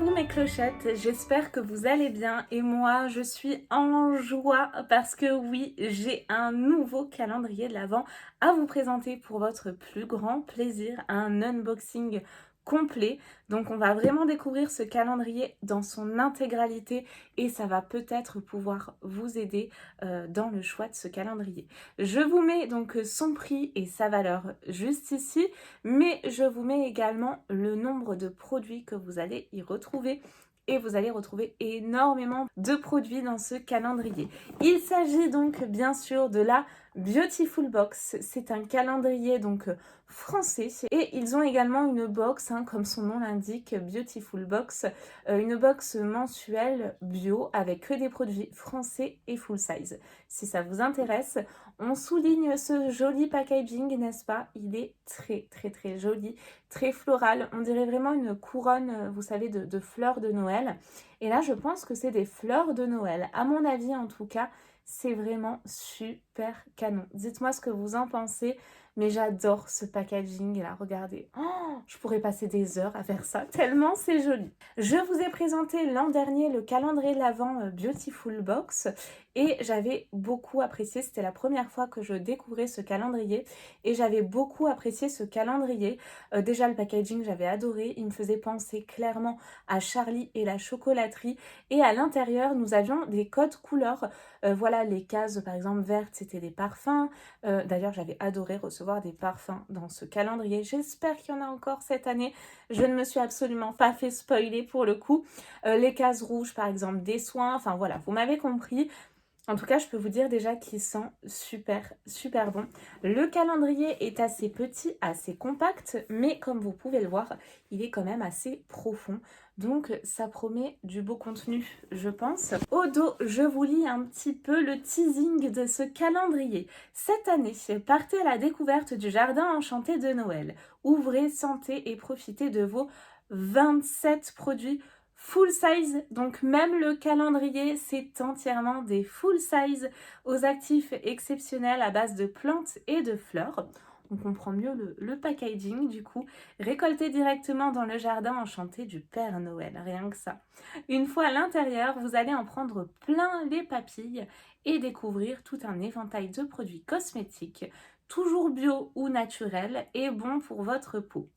vous mes clochettes, j'espère que vous allez bien et moi je suis en joie parce que oui, j'ai un nouveau calendrier de l'Avent à vous présenter pour votre plus grand plaisir, un unboxing complet. Donc on va vraiment découvrir ce calendrier dans son intégralité et ça va peut-être pouvoir vous aider dans le choix de ce calendrier. Je vous mets donc son prix et sa valeur juste ici, mais je vous mets également le nombre de produits que vous allez y retrouver. Et vous allez retrouver énormément de produits dans ce calendrier. Il s'agit donc bien sûr de la Beautiful Box. C'est un calendrier donc français. Et ils ont également une box, comme son nom l'indique, Beautiful Box. Une box mensuelle bio avec que des produits français et full size. Si ça vous intéresse, on souligne ce joli packaging, n'est-ce pas? Il est très joli, très floral. On dirait vraiment une couronne, vous savez, de fleurs de Noël. Et là, je pense que c'est des fleurs de Noël. À mon avis, en tout cas, c'est vraiment super canon. Dites-moi ce que vous en pensez. Mais j'adore ce packaging là, regardez. Oh, je pourrais passer des heures à faire ça, tellement c'est joli. Je vous ai présenté l'an dernier le calendrier de l'Avent Beautiful Box et j'avais beaucoup apprécié, c'était la première fois que je découvrais ce calendrier et j'avais beaucoup apprécié ce calendrier. Déjà le packaging j'avais adoré, il me faisait penser clairement à Charlie et la chocolaterie et à l'intérieur nous avions des codes couleurs. Voilà, les cases par exemple vertes c'était des parfums. D'ailleurs j'avais adoré recevoir des parfums dans ce calendrier. J'espère qu'il y en a encore cette année. Je ne me suis absolument pas fait spoiler pour le coup. Les cases rouges par exemple des soins. Enfin voilà, vous m'avez compris. En tout cas, je peux vous dire déjà qu'il sent super bon. Le calendrier est assez petit, assez compact, mais comme vous pouvez le voir, il est quand même assez profond. Donc, ça promet du beau contenu, je pense. Au dos, je vous lis un petit peu le teasing de ce calendrier. Cette année, partez à la découverte du jardin enchanté de Noël. Ouvrez, sentez et profitez de vos 27 produits full size, donc même le calendrier, c'est entièrement des full size aux actifs exceptionnels à base de plantes et de fleurs. On comprend mieux le packaging du coup. Récolté directement dans le jardin enchanté du Père Noël, rien que ça. Une fois à l'intérieur, vous allez en prendre plein les papilles et découvrir tout un éventail de produits cosmétiques, toujours bio ou naturels et bons pour votre peau.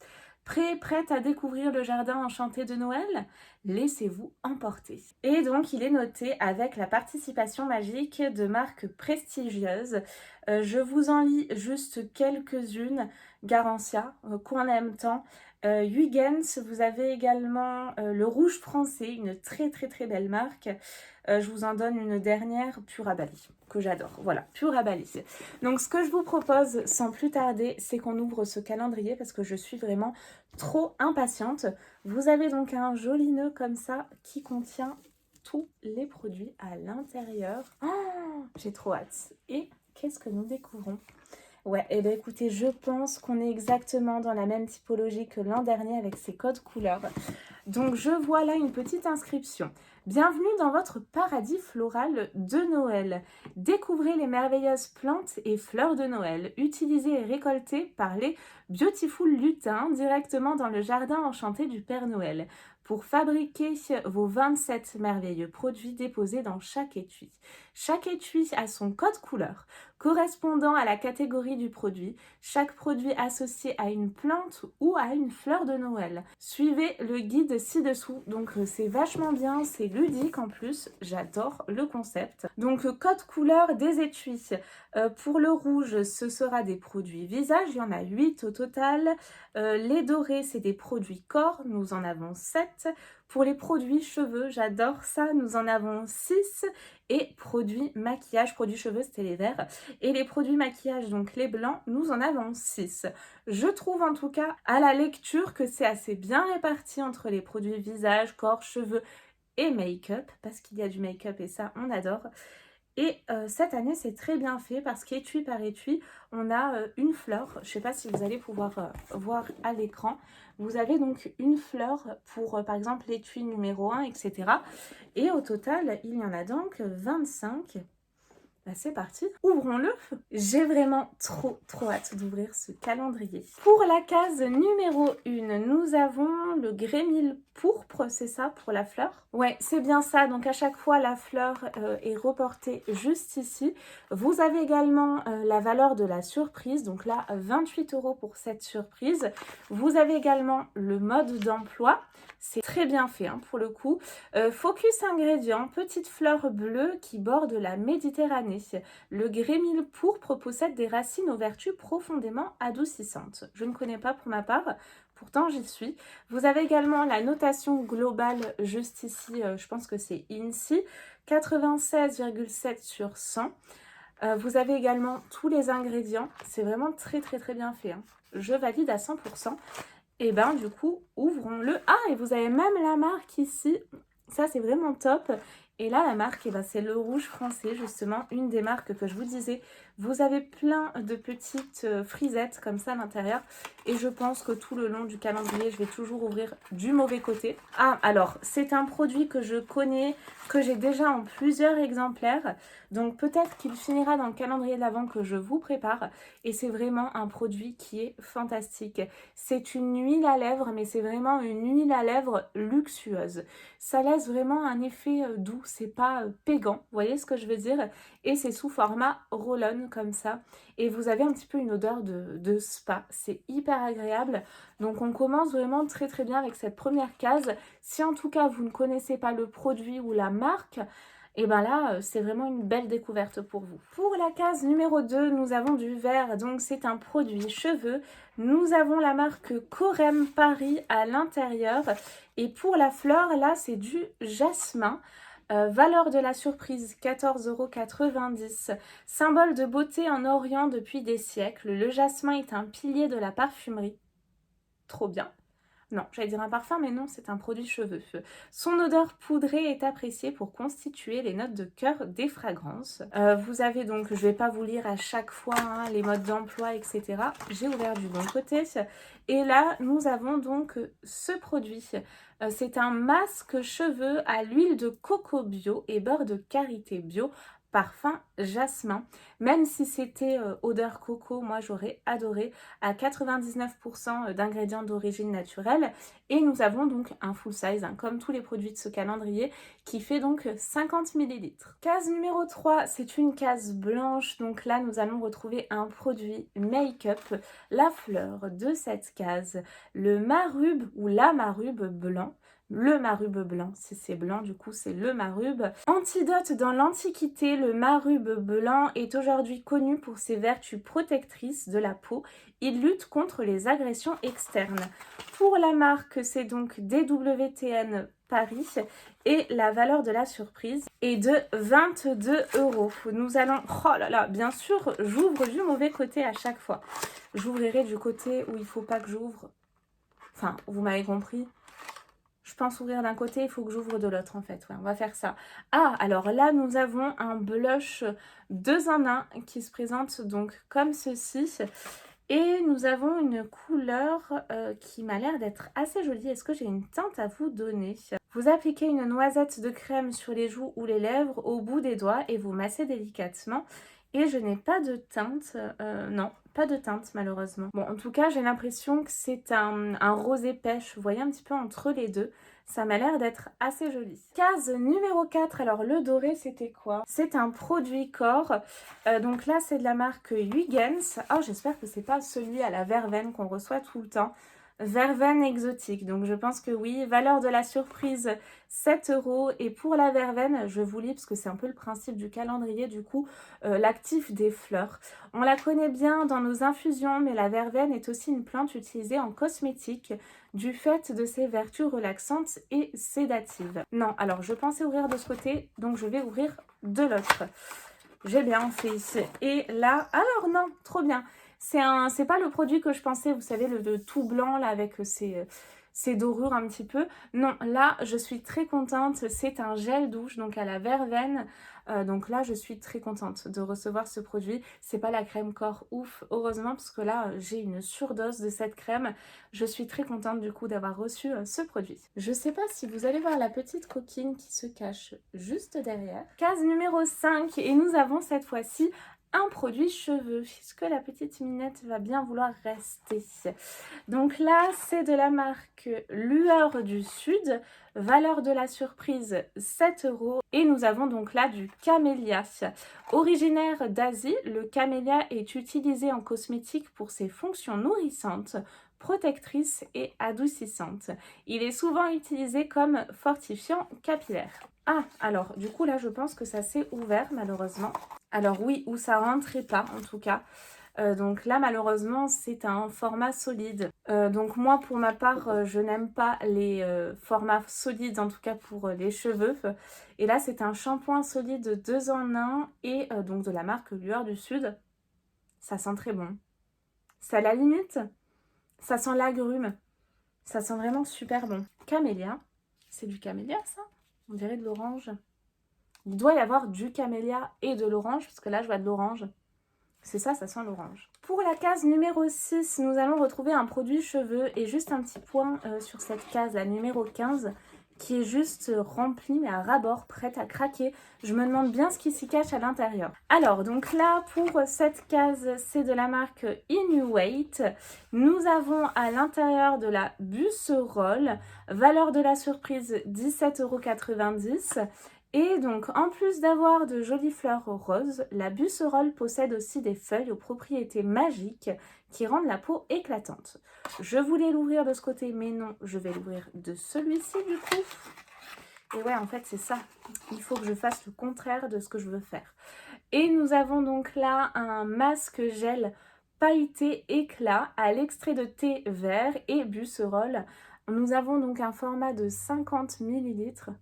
Prête à découvrir le jardin enchanté de Noël? Laissez-vous emporter. Et donc, il est noté avec la participation magique de marques prestigieuses. Je vous en lis juste quelques-unes. Garancia, qu'on aime tant. Huygens, vous avez également le Rouge Français, une très belle marque. Je vous en donne une dernière, Purabali, que j'adore. Voilà, Purabali. Donc, ce que je vous propose, sans plus tarder, c'est qu'on ouvre ce calendrier parce que je suis vraiment trop impatiente. Vous avez donc un joli nœud comme ça qui contient tous les produits à l'intérieur. Oh, j'ai trop hâte. Et qu'est-ce que nous découvrons? Ouais, et bien écoutez, je pense qu'on est exactement dans la même typologie que l'an dernier avec ces codes couleurs. Donc je vois là une petite inscription. Bienvenue dans votre paradis floral de Noël. Découvrez les merveilleuses plantes et fleurs de Noël, utilisées et récoltées par les Beautiful lutins directement dans le jardin enchanté du Père Noël pour fabriquer vos 27 merveilleux produits déposés dans chaque étui. Chaque étui a son code couleur correspondant à la catégorie du produit, chaque produit associé à une plante ou à une fleur de Noël. Suivez le guide ci-dessous, donc c'est vachement bien, c'est ludique en plus, j'adore le concept. Donc code couleur des étuis. Pour le rouge, ce sera des produits visage, il y en a 8 au total. Les dorés, c'est des produits corps, nous en avons 7. Pour les produits cheveux, j'adore ça, nous en avons 6. Et produits maquillage, produits cheveux, c'était les verts. Et les produits maquillage, donc les blancs, nous en avons 6. Je trouve en tout cas à la lecture que c'est assez bien réparti entre les produits visage, corps, cheveux et make-up, parce qu'il y a du make-up et ça, on adore. Et cette année, c'est très bien fait parce qu'étui par étui, on a une fleur. Je ne sais pas si vous allez pouvoir voir à l'écran. Vous avez donc une fleur pour, par exemple, l'étui numéro 1, etc. Et au total, il y en a donc 25. Bah c'est parti, ouvrons-le. J'ai vraiment trop hâte d'ouvrir ce calendrier. Pour la case numéro 1, nous avons le grémil pourpre, c'est ça pour la fleur? Ouais, c'est bien ça, donc à chaque fois la fleur est reportée juste ici. Vous avez également la valeur de la surprise, donc là 28 € pour cette surprise. Vous avez également le mode d'emploi, c'est très bien fait hein, pour le coup. Focus ingrédients, petite fleur bleue qui borde la Méditerranée. Le grémil pourpre possède des racines aux vertus profondément adoucissantes. Je ne connais pas pour ma part, pourtant j'y suis. Vous avez également la notation globale juste ici, je pense que c'est INSI, 96,7 sur 100. Vous avez également tous les ingrédients, c'est vraiment très bien fait. Hein. Je valide à 100%. Et ben du coup, ouvrons-le. Ah, et vous avez même la marque ici. Ça, c'est vraiment top. Et là, la marque, eh ben, c'est le rouge français, justement, une des marques que je vous disais. Vous avez plein de petites frisettes comme ça à l'intérieur. Et je pense que tout le long du calendrier, je vais toujours ouvrir du mauvais côté. Ah, alors, c'est un produit que je connais, que j'ai déjà en plusieurs exemplaires. Donc, peut-être qu'il finira dans le calendrier de l'Avent que je vous prépare. Et c'est vraiment un produit qui est fantastique. C'est une huile à lèvres, mais c'est vraiment une huile à lèvres luxueuse. Ça laisse vraiment un effet doux, c'est pas pégant, vous voyez ce que je veux dire? Et c'est sous format roll-on comme ça. Et vous avez un petit peu une odeur de spa, c'est hyper agréable. Donc on commence vraiment très bien avec cette première case. Si en tout cas vous ne connaissez pas le produit ou la marque, et ben là, c'est vraiment une belle découverte pour vous. Pour la case numéro 2, nous avons du vert, donc c'est un produit cheveux. Nous avons la marque Corem Paris à l'intérieur. Et pour la fleur, là, c'est du jasmin. Valeur de la surprise, 14,90 €. Symbole de beauté en Orient depuis des siècles, le jasmin est un pilier de la parfumerie. Trop bien. Non, j'allais dire un parfum, mais non, c'est un produit cheveux. Son odeur poudrée est appréciée pour constituer les notes de cœur des fragrances. Vous avez donc, je ne vais pas vous lire à chaque fois hein, les modes d'emploi, etc. J'ai ouvert du bon côté. Et là, nous avons donc ce produit. C'est un masque cheveux à l'huile de coco bio et beurre de karité bio. Parfum jasmin, même si c'était odeur coco, moi j'aurais adoré, à 99% d'ingrédients d'origine naturelle. Et nous avons donc un full size, hein, comme tous les produits de ce calendrier, qui fait donc 50 ml. Case numéro 3, c'est une case blanche, donc là nous allons retrouver un produit make-up, la fleur de cette case, le marube ou la marube blanc. Le marube blanc, si c'est blanc, du coup c'est le marube. Antidote dans l'Antiquité, le marube blanc est aujourd'hui connu pour ses vertus protectrices de la peau. Il lutte contre les agressions externes. Pour la marque, c'est donc DWTN Paris et la valeur de la surprise est de 22 €. Nous allons... Oh là là, bien sûr, j'ouvre du mauvais côté à chaque fois. J'ouvrirai du côté où il ne faut pas que j'ouvre. Enfin, vous m'avez compris. Je pense ouvrir d'un côté, il faut que j'ouvre de l'autre en fait. Ouais, on va faire ça. Ah, alors là, nous avons un blush 2 en 1 qui se présente donc comme ceci. Et nous avons une couleur qui m'a l'air d'être assez jolie. Est-ce que j'ai une teinte à vous donner? Vous appliquez une noisette de crème sur les joues ou les lèvres au bout des doigts et vous massez délicatement. Et je n'ai pas de teinte, non, pas de teinte malheureusement. Bon, en tout cas, j'ai l'impression que c'est un rosé pêche, vous voyez, un petit peu entre les deux. Ça m'a l'air d'être assez joli. Case numéro 4, alors le doré c'était quoi? C'est un produit corps, donc là c'est de la marque Huygens. Oh, j'espère que c'est pas celui à la verveine qu'on reçoit tout le temps. Verveine exotique, donc je pense que oui. Valeur de la surprise 7 € et pour la verveine, je vous lis parce que c'est un peu le principe du calendrier du coup, l'actif des fleurs. On la connaît bien dans nos infusions, mais la verveine est aussi une plante utilisée en cosmétique du fait de ses vertus relaxantes et sédatives. Non, alors je pensais ouvrir de ce côté, donc je vais ouvrir de l'autre. J'ai bien fait. Et là, alors non, trop bien. C'est pas le produit que je pensais, vous savez, le tout blanc là avec ces dorures un petit peu. Non, là, je suis très contente. C'est un gel douche, donc à la verveine. Donc là, je suis très contente de recevoir ce produit. C'est pas la crème corps ouf, heureusement, parce que là, j'ai une surdose de cette crème. Je suis très contente du coup d'avoir reçu ce produit. Je sais pas si vous allez voir la petite coquine qui se cache juste derrière. Case numéro 5 et nous avons cette fois-ci un produit cheveux. Est-ce que la petite minette va bien vouloir rester? Donc là, c'est de la marque Lueur du Sud. Valeur de la surprise 7 €. Et nous avons donc là du camélia. Originaire d'Asie, le camélia est utilisé en cosmétique pour ses fonctions nourrissantes, protectrices et adoucissantes. Il est souvent utilisé comme fortifiant capillaire. Ah, alors du coup là je pense que ça s'est ouvert malheureusement. Alors oui, ou ça rentrait pas en tout cas. Donc là malheureusement c'est un format solide. Donc moi pour ma part je n'aime pas les formats solides, en tout cas pour les cheveux. Et là c'est un shampoing solide 2 en 1 et donc de la marque Lueur du Sud. Ça sent très bon. C'est à la limite, ça sent l'agrume. Ça sent vraiment super bon. Camélia, c'est du camélia ça? On dirait de l'orange. Il doit y avoir du camélia et de l'orange, parce que là je vois de l'orange. C'est ça, ça sent l'orange. Pour la case numéro 6, nous allons retrouver un produit cheveux et juste un petit point sur cette case, la numéro 15, qui est juste remplie, mais à ras-bord, prête à craquer. Je me demande bien ce qui s'y cache à l'intérieur. Alors, donc là, pour cette case, c'est de la marque Inuwait. Nous avons à l'intérieur de la Busserole, valeur de la surprise 17,90 €. Et donc, en plus d'avoir de jolies fleurs roses, la Busserole possède aussi des feuilles aux propriétés magiques qui rendent la peau éclatante. Je voulais l'ouvrir de ce côté, mais non, je vais l'ouvrir de celui-ci du coup. Et ouais, en fait, c'est ça. Il faut que je fasse le contraire de ce que je veux faire. Et nous avons donc là un masque gel pailleté éclat à l'extrait de thé vert et Busserole. Nous avons donc un format de 50 ml.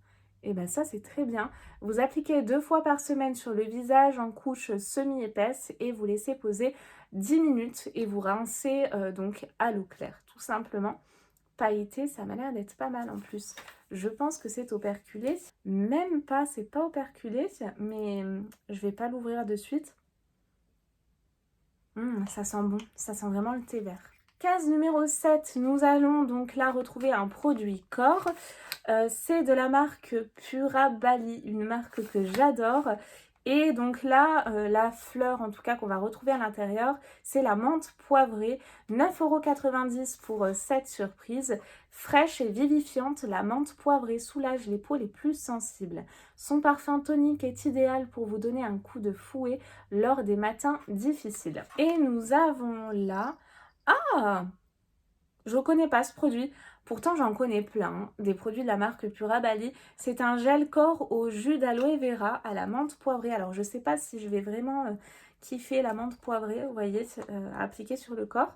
Et bien ça c'est très bien. Vous appliquez 2 fois par semaine sur le visage en couche semi-épaisse et vous laissez poser 10 minutes et vous rincez donc à l'eau claire tout simplement. Pailleté, ça m'a l'air d'être pas mal en plus. Je pense que c'est operculé. Même pas, c'est pas operculé, mais je vais pas l'ouvrir de suite. Ça sent bon, ça sent vraiment le thé vert. Case numéro 7, nous allons donc là retrouver un produit corps. C'est de la marque Pura Bali, une marque que j'adore. Et donc là, la fleur en tout cas qu'on va retrouver à l'intérieur, c'est la menthe poivrée, 9,90 € pour cette surprise. Fraîche et vivifiante, la menthe poivrée soulage les peaux les plus sensibles. Son parfum tonique est idéal pour vous donner un coup de fouet lors des matins difficiles. Et nous avons là... Ah! Je ne connais pas ce produit. Pourtant, j'en connais plein, des produits de la marque Pura Bali. C'est un gel corps au jus d'aloe vera à la menthe poivrée. Alors, je ne sais pas si je vais vraiment kiffer la menthe poivrée, vous voyez, appliquée sur le corps.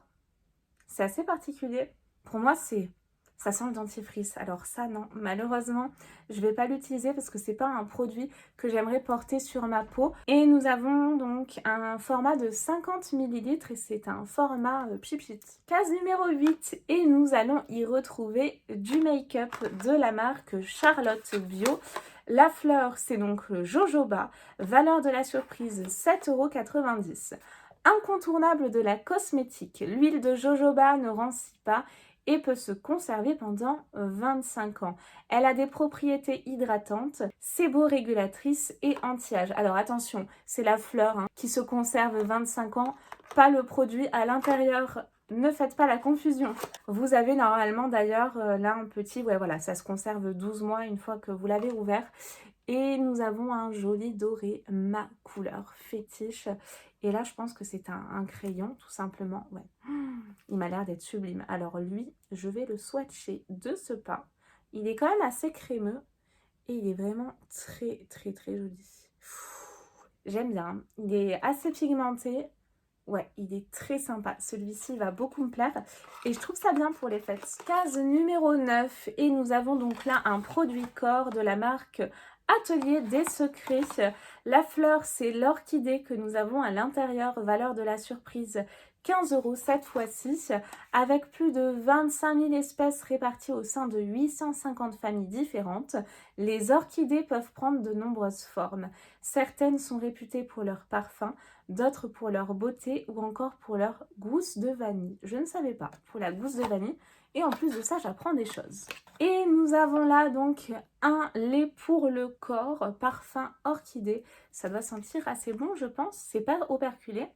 C'est assez particulier. Pour moi, ça sent le dentifrice. Alors ça, non, malheureusement, je ne vais pas l'utiliser parce que c'est pas un produit que j'aimerais porter sur ma peau. Et nous avons donc un format de 50 ml et c'est un format pipit. Case numéro 8 et nous allons y retrouver du make-up de la marque Charlotte Bio. La fleur, c'est donc le jojoba, valeur de la surprise 7,90 €. Incontournable de la cosmétique, l'huile de jojoba ne rancit pas et peut se conserver pendant 25 ans. Elle a des propriétés hydratantes, séborégulatrices et anti-âge. Alors attention, c'est la fleur qui se conserve 25 ans, pas le produit à l'intérieur. Ne faites pas la confusion. Vous avez normalement d'ailleurs là un petit, ouais voilà, ça se conserve 12 mois une fois que vous l'avez ouvert. Et nous avons un joli doré, ma couleur fétiche. Et là, je pense que c'est un crayon, tout simplement. Ouais. Il m'a l'air d'être sublime. Alors lui, je vais le swatcher de ce pas. Il est quand même assez crémeux. Et il est vraiment très, très, très joli. J'aime bien. Il est assez pigmenté. Ouais, il est très sympa. Celui-ci va beaucoup me plaire. Et je trouve ça bien pour les fêtes. Case numéro 9. Et nous avons donc là un produit corps de la marque Atelier des Secrets. La fleur, c'est l'orchidée que nous avons à l'intérieur. Valeur de la surprise 15 € cette fois-ci, avec plus de 25 000 espèces réparties au sein de 850 familles différentes. Les orchidées peuvent prendre de nombreuses formes. Certaines sont réputées pour leur parfum, d'autres pour leur beauté ou encore pour leur gousse de vanille. Je ne savais pas pour la gousse de vanille. Et en plus de ça, j'apprends des choses. Et nous avons là donc un lait pour le corps, parfum orchidée. Ça doit sentir assez bon, je pense. C'est pas operculé.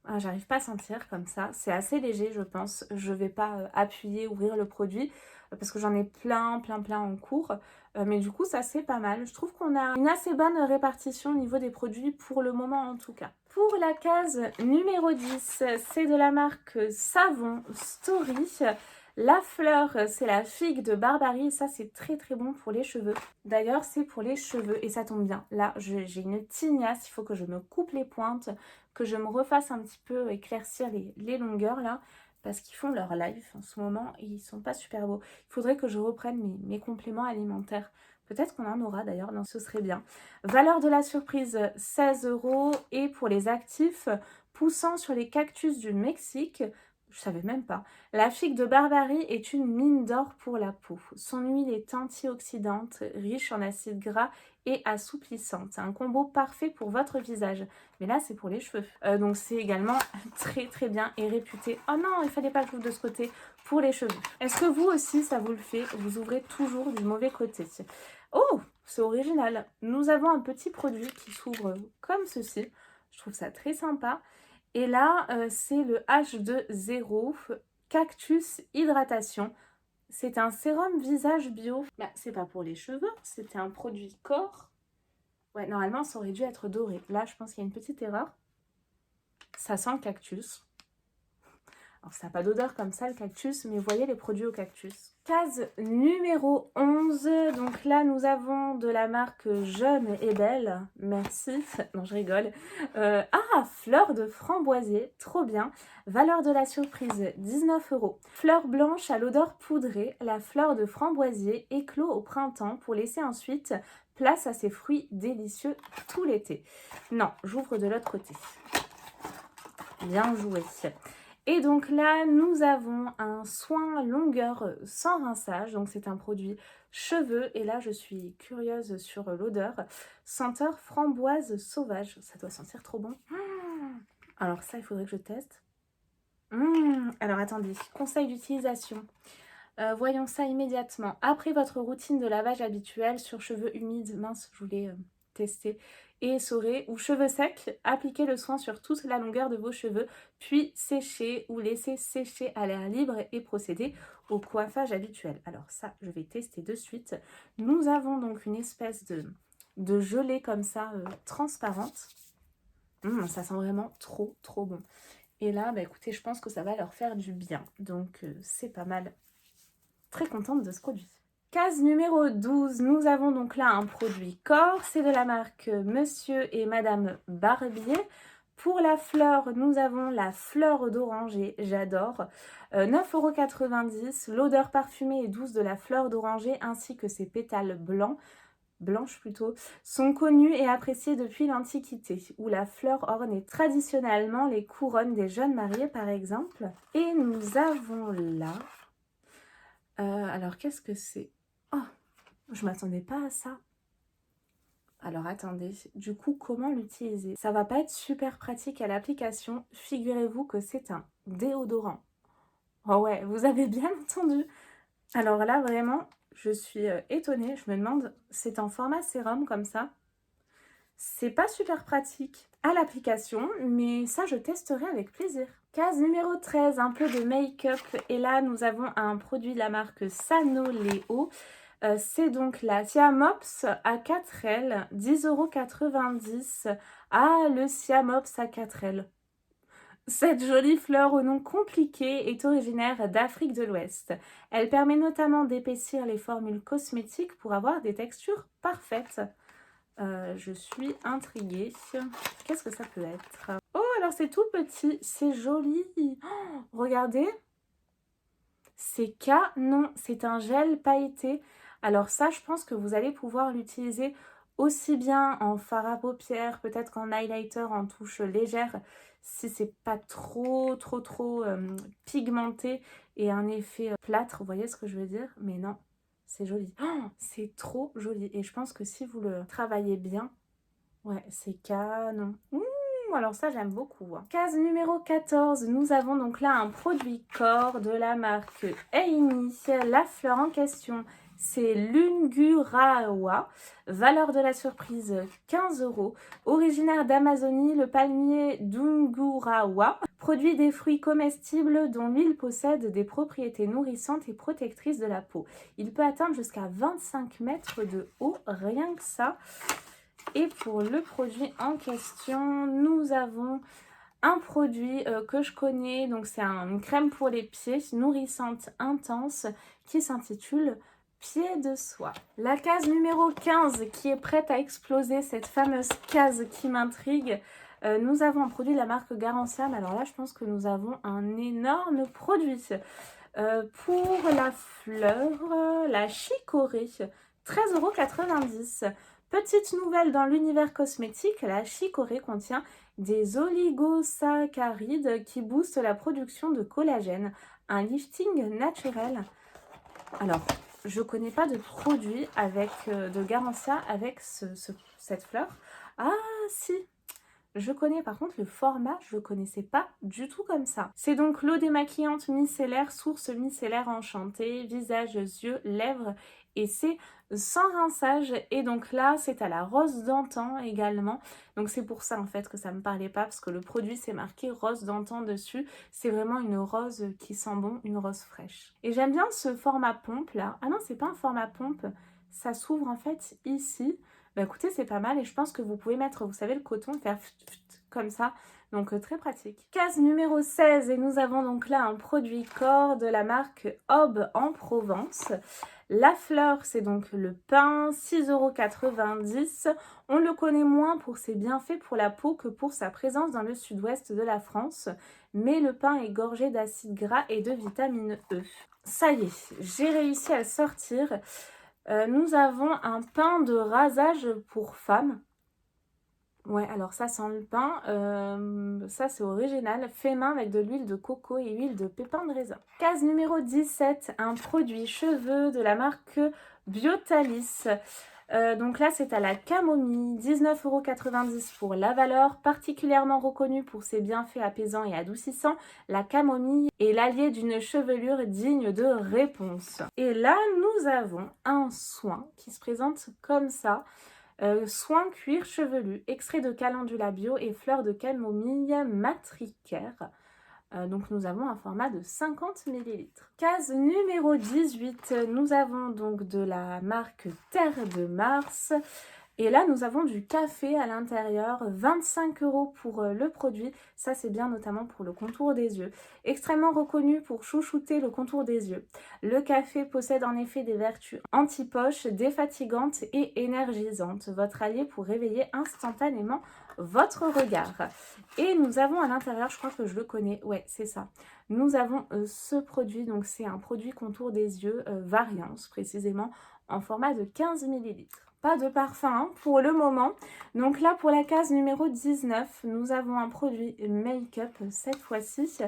Ah, j'arrive pas à sentir comme ça. C'est assez léger, je pense. Je vais pas appuyer, ouvrir le produit parce que j'en ai plein en cours. Mais du coup, ça c'est pas mal. Je trouve qu'on a une assez bonne répartition au niveau des produits pour le moment en tout cas. Pour la case numéro 10, c'est de la marque Savon Story. La fleur, c'est la figue de Barbarie. Ça, c'est très bon pour les cheveux. D'ailleurs, c'est pour les cheveux et ça tombe bien. Là, j'ai une tignasse. Il faut que je me coupe les pointes, que je me refasse un petit peu éclaircir les longueurs là. Parce qu'ils font leur live en ce moment et ils sont pas super beaux. Il faudrait que je reprenne mes compléments alimentaires. Peut-être qu'on en aura d'ailleurs, non, ce serait bien. Valeur de la surprise, 16 €. Et pour les actifs, poussant sur les cactus du Mexique, je savais même pas. La figue de Barbarie est une mine d'or pour la peau. Son huile est antioxydante, riche en acides gras et assouplissante. Un combo parfait pour votre visage. Mais là, c'est pour les cheveux. Donc c'est également très bien et réputé. Oh non, il fallait pas que j'ouvre de ce côté pour les cheveux. Est-ce que vous aussi, ça vous le fait? Vous ouvrez toujours du mauvais côté. Oh, c'est original. Nous avons un petit produit qui s'ouvre comme ceci. Je trouve ça très sympa. Et là, c'est le H2O Cactus Hydratation. C'est un sérum visage bio. Bah, c'est pas pour les cheveux, c'était un produit corps. Ouais, normalement, ça aurait dû être doré. Là, je pense qu'il y a une petite erreur. Ça sent le cactus. Alors, ça n'a pas d'odeur comme ça, le cactus, mais vous voyez les produits au cactus. Case numéro 11. Donc là, nous avons de la marque Jeune et Belle. Merci. Non, je rigole. Fleur de framboisier. Trop bien. Valeur de la surprise, 19 €. Fleur blanche à l'odeur poudrée. La fleur de framboisier éclot au printemps pour laisser ensuite place à ses fruits délicieux tout l'été. Non, j'ouvre de l'autre côté. Bien joué. Et donc là, nous avons un soin longueur sans rinçage. Donc c'est un produit cheveux. Et là, je suis curieuse sur l'odeur. Senteur framboise sauvage. Ça doit sentir trop bon. Alors ça, il faudrait que je teste. Alors attendez, conseil d'utilisation. Voyons ça immédiatement. Après votre routine de lavage habituelle sur cheveux humides, mince, je voulais tester, et essorés ou cheveux secs, appliquez le soin sur toute la longueur de vos cheveux, puis séchez ou laissez sécher à l'air libre et procéder au coiffage habituel. Alors ça, je vais tester de suite. Nous avons donc une espèce de gelée comme ça, transparente. Ça sent vraiment trop bon. Et là, bah écoutez, je pense que ça va leur faire du bien. Donc c'est pas mal. Très contente de ce produit. Case numéro 12, nous avons donc là un produit corps, c'est de la marque Monsieur et Madame Barbier. Pour la fleur, nous avons la fleur d'oranger, j'adore, 9,90 €. L'odeur parfumée et douce de la fleur d'oranger ainsi que ses pétales blanches plutôt, sont connues et appréciées depuis l'Antiquité, où la fleur ornait traditionnellement les couronnes des jeunes mariés par exemple. Et nous avons là... alors, qu'est-ce que c'est? Oh, je m'attendais pas à ça. Alors, attendez. Du coup, comment l'utiliser? Ça va pas être super pratique à l'application. Figurez-vous que c'est un déodorant. Oh ouais, vous avez bien entendu. Alors là, vraiment, je suis étonnée. Je me demande, c'est en format sérum comme ça. C'est pas super pratique à l'application, mais ça, je testerai avec plaisir. Case numéro 13, un peu de make-up. Et là, nous avons un produit de la marque Sanoléo. C'est donc la Siamops à 4L, 10,90 €. Ah, le Siamops à 4L. Cette jolie fleur au nom compliqué est originaire d'Afrique de l'Ouest. Elle permet notamment d'épaissir les formules cosmétiques pour avoir des textures parfaites. Je suis intriguée. Qu'est-ce que ça peut être? Oh, alors c'est tout petit, c'est joli. Oh, regardez. C'est canon, c'est un gel pailleté. Alors ça, je pense que vous allez pouvoir l'utiliser aussi bien en fard à paupières, peut-être qu'en highlighter en touche légère, si c'est pas trop pigmenté et un effet plâtre, vous voyez ce que je veux dire? Mais non, c'est joli. Oh, c'est trop joli. Et je pense que si vous le travaillez bien, ouais, c'est canon. Alors ça, j'aime beaucoup, hein. Case numéro 14, nous avons donc là un produit corps de la marque Aini. La fleur en question, c'est l'Ungurawa. Valeur de la surprise, 15 €. Originaire d'Amazonie, le palmier d'Ungurawa produit des fruits comestibles dont l'huile possède des propriétés nourrissantes et protectrices de la peau. Il peut atteindre jusqu'à 25 mètres de haut, rien que ça. Et pour le produit en question, nous avons un produit que je connais, donc c'est une crème pour les pieds nourrissante intense qui s'intitule Pied de soie. La case numéro 15 qui est prête à exploser, cette fameuse case qui m'intrigue. Nous avons un produit de la marque Garanciam. Alors là, je pense que nous avons un énorme produit. Pour la fleur, la chicorée, 13,90 €. Petite nouvelle dans l'univers cosmétique, la chicorée contient des oligosaccharides qui boostent la production de collagène, un lifting naturel. Alors, je connais pas de produit avec de Garancia avec cette fleur. Ah si, je connais par contre le format, je ne connaissais pas du tout comme ça. C'est donc l'eau démaquillante micellaire, source micellaire enchantée, visage, yeux, lèvres et c'est sans rinçage. Et donc là, c'est à la rose d'antan également. Donc c'est pour ça en fait que ça me parlait pas parce que le produit c'est marqué rose d'antan dessus. C'est vraiment une rose qui sent bon, une rose fraîche. Et j'aime bien ce format pompe là. Ah non, c'est pas un format pompe, ça s'ouvre en fait ici. Bah écoutez, c'est pas mal et je pense que vous pouvez mettre, vous savez, le coton, faire comme ça. Donc très pratique. Case numéro 16 et nous avons donc là un produit corps de la marque Aube en Provence. La fleur, c'est donc le pin, 6,90 €. On le connaît moins pour ses bienfaits pour la peau que pour sa présence dans le sud-ouest de la France. Mais le pin est gorgé d'acides gras et de vitamine E. Ça y est, j'ai réussi à le sortir. Nous avons un pain de rasage pour femmes. Ouais, alors ça sent le pain. Ça c'est original. Fait main avec de l'huile de coco et huile de pépins de raisin. Case numéro 17, un produit cheveux de la marque Biotalis. Donc là, c'est à la camomille, 19,90 € pour la valeur, particulièrement reconnue pour ses bienfaits apaisants et adoucissants. La camomille est l'allié d'une chevelure digne de réponse. Et là, nous avons un soin qui se présente comme ça. Soin cuir chevelu, extrait de calendula bio et fleurs de camomille matricaire. Donc nous avons un format de 50 ml. Case numéro 18, nous avons donc de la marque Terre de Mars. Et là, nous avons du café à l'intérieur, 25 € pour le produit. Ça, c'est bien notamment pour le contour des yeux. Extrêmement reconnu pour chouchouter le contour des yeux. Le café possède en effet des vertus anti-poches, défatigantes et énergisantes. Votre allié pour réveiller instantanément votre regard. Et nous avons à l'intérieur, je crois que je le connais, ouais, c'est ça. Nous avons ce produit, donc c'est un produit contour des yeux, Variance précisément, en format de 15 ml. Pas de parfum hein, pour le moment. Donc là, pour la case numéro 19, nous avons un produit make-up cette fois-ci.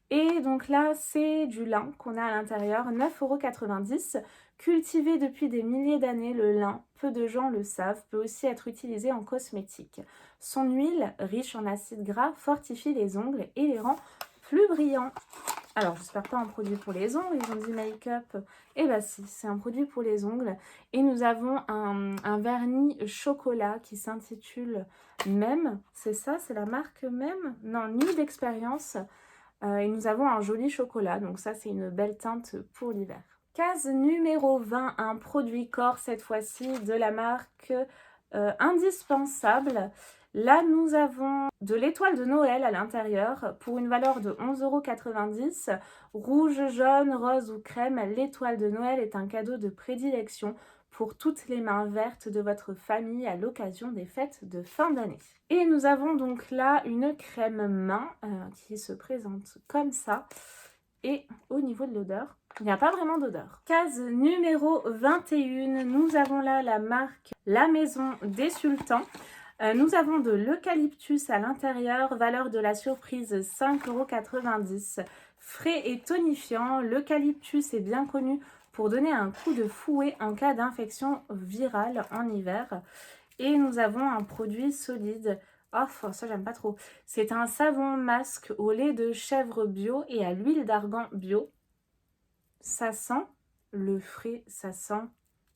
Et donc là, c'est du lin qu'on a à l'intérieur, 9,90 €. Cultivé depuis des milliers d'années, le lin, peu de gens le savent, peut aussi être utilisé en cosmétique. Son huile, riche en acides gras, fortifie les ongles et les rend plus brillants. Alors, j'espère pas un produit pour les ongles, ils ont dit make-up. Eh bien si, c'est un produit pour les ongles. Et nous avons un vernis chocolat qui s'intitule Même. C'est ça, c'est la marque Même? Non, Nuit d'expérience. Et nous avons un joli chocolat, donc ça c'est une belle teinte pour l'hiver. Case numéro 20, un produit corps cette fois-ci de la marque Indispensable. Là, nous avons de l'étoile de Noël à l'intérieur pour une valeur de 11,90 €. Rouge, jaune, rose ou crème, l'étoile de Noël est un cadeau de prédilection pour toutes les mains vertes de votre famille à l'occasion des fêtes de fin d'année. Et nous avons donc là une crème main qui se présente comme ça. Et au niveau de l'odeur, il n'y a pas vraiment d'odeur. Case numéro 21, nous avons là la marque La Maison des Sultans. Nous avons de l'eucalyptus à l'intérieur, valeur de la surprise 5,90 €. Frais et tonifiant, l'eucalyptus est bien connu pour donner un coup de fouet en cas d'infection virale en hiver. Et nous avons un produit solide. Oh, ça j'aime pas trop. C'est un savon masque au lait de chèvre bio et à l'huile d'argan bio. Ça sent le frais, ça sent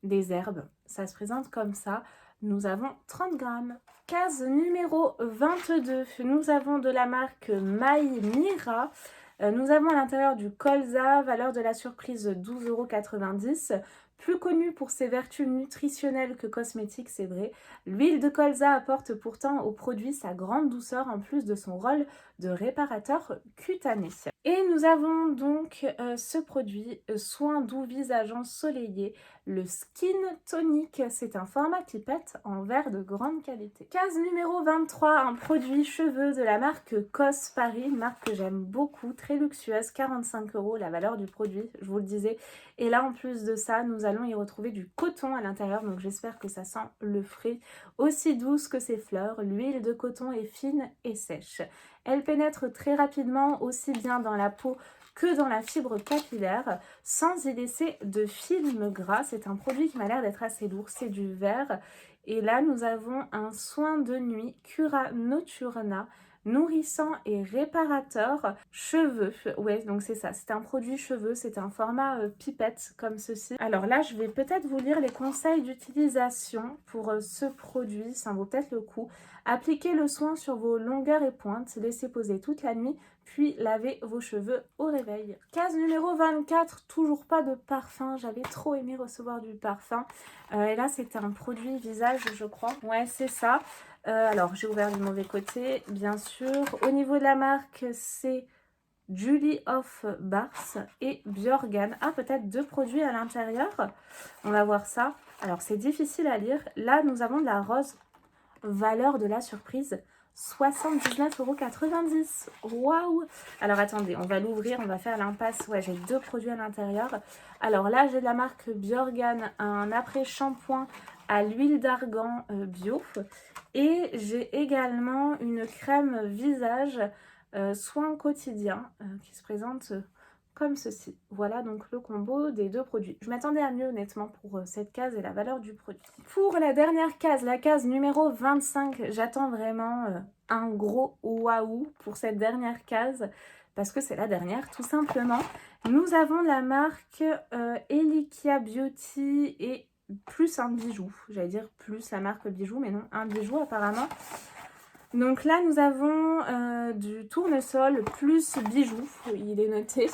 des herbes. Ça se présente comme ça. Nous avons 30 grammes. Case numéro 22. Nous avons de la marque My Mira. Nous avons à l'intérieur du colza, valeur de la surprise 12,90 €. Plus connu pour ses vertus nutritionnelles que cosmétiques, c'est vrai. L'huile de colza apporte pourtant au produit sa grande douceur en plus de son rôle de réparateur cutané. Et nous avons donc ce produit, soin doux visage ensoleillé, le Skin Tonic. C'est un format pipette en verre de grande qualité. Case numéro 23, un produit cheveux de la marque Cos Paris, une marque que j'aime beaucoup, très luxueuse, 45 € la valeur du produit, je vous le disais. Et là, en plus de ça, nous allons y retrouver du coton à l'intérieur, donc j'espère que ça sent le frais, aussi douce que ses fleurs. L'huile de coton est fine et sèche. Elle pénètre très rapidement, aussi bien dans la peau que dans la fibre capillaire, sans y laisser de film gras. C'est un produit qui m'a l'air d'être assez lourd, c'est du vert. Et là, nous avons un soin de nuit Cura Nocturna, nourrissant et réparateur cheveux. Ouais, donc c'est ça, c'est un produit cheveux, c'est un format pipette comme ceci. Alors là, je vais peut-être vous lire les conseils d'utilisation pour ce produit, ça en vaut peut-être le coup. Appliquez le soin sur vos longueurs et pointes, laissez poser toute la nuit, puis lavez vos cheveux au réveil. Case numéro 24, toujours pas de parfum, j'avais trop aimé recevoir du parfum. Et là, c'était un produit visage, je crois. Ouais, c'est ça. Alors, j'ai ouvert du mauvais côté, bien sûr. Au niveau de la marque, c'est Julie of Bars et Bjorgan. Ah, peut-être 2 produits à l'intérieur. On va voir ça. Alors, c'est difficile à lire. Là, nous avons de la rose. Valeur de la surprise, 79,90 €. Waouh! Alors, attendez, on va l'ouvrir, on va faire l'impasse. Ouais, j'ai 2 produits à l'intérieur. Alors là, j'ai de la marque Bjorgan, un après-shampoing à l'huile d'argan bio. Et j'ai également une crème visage soin quotidien qui se présente comme ceci. Voilà donc le combo des 2 produits. Je m'attendais à mieux honnêtement pour cette case et la valeur du produit. Pour la dernière case, la case numéro 25, j'attends vraiment un gros waouh pour cette dernière case parce que c'est la dernière tout simplement. Nous avons la marque Elikia Beauty et plus un bijou, j'allais dire plus la marque bijou, mais non, un bijou apparemment. Donc là, nous avons du tournesol plus bijou, il est noté.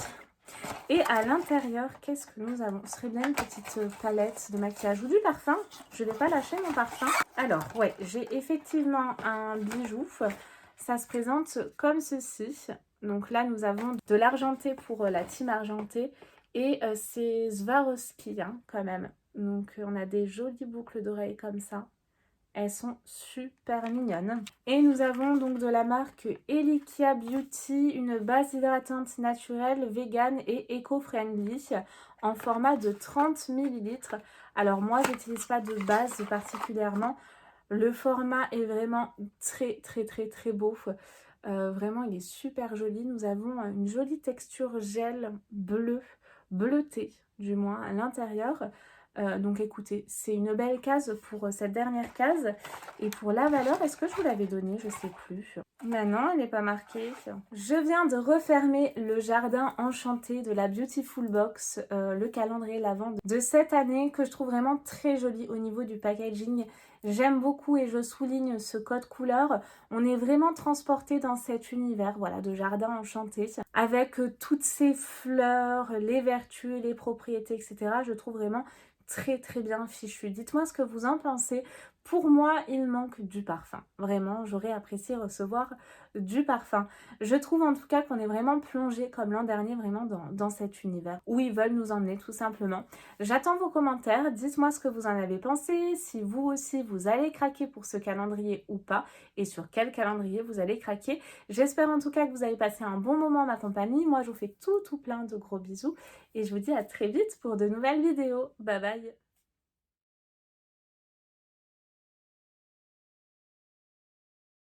Et à l'intérieur, qu'est-ce que nous avons? Ce serait bien une petite palette de maquillage ou du parfum. Je ne vais pas lâcher mon parfum. Alors, ouais, j'ai effectivement un bijou. Ça se présente comme ceci. Donc là, nous avons de l'argenté pour la team argentée. Et c'est Swarovski, hein, quand même. Donc, on a des jolies boucles d'oreilles comme ça. Elles sont super mignonnes. Et nous avons donc de la marque Elikia Beauty, une base hydratante naturelle, vegan et éco-friendly en format de 30 ml. Alors moi, j'utilise pas de base particulièrement. Le format est vraiment très beau. Vraiment, il est super joli. Nous avons une jolie texture gel bleu, bleuté du moins à l'intérieur. Donc écoutez, c'est une belle case pour cette dernière case. Et pour la valeur, est-ce que je vous l'avais donnée? Je sais plus. Mais non, elle n'est pas marquée. Je viens de refermer le jardin enchanté de la Beautiful Box, le calendrier l'Avent de cette année que je trouve vraiment très joli au niveau du packaging. J'aime beaucoup et je souligne ce code couleur. On est vraiment transporté dans cet univers, voilà, de jardin enchanté avec toutes ces fleurs, les vertus, les propriétés, etc. Je trouve vraiment très bien fichu. Dites-moi ce que vous en pensez. Pour moi, il manque du parfum. Vraiment, j'aurais apprécié recevoir du parfum. Je trouve en tout cas qu'on est vraiment plongé comme l'an dernier vraiment dans cet univers où ils veulent nous emmener tout simplement. J'attends vos commentaires, dites-moi ce que vous en avez pensé, si vous aussi vous allez craquer pour ce calendrier ou pas et sur quel calendrier vous allez craquer. J'espère en tout cas que vous avez passé un bon moment en ma compagnie. Moi, je vous fais tout plein de gros bisous et je vous dis à très vite pour de nouvelles vidéos. Bye bye!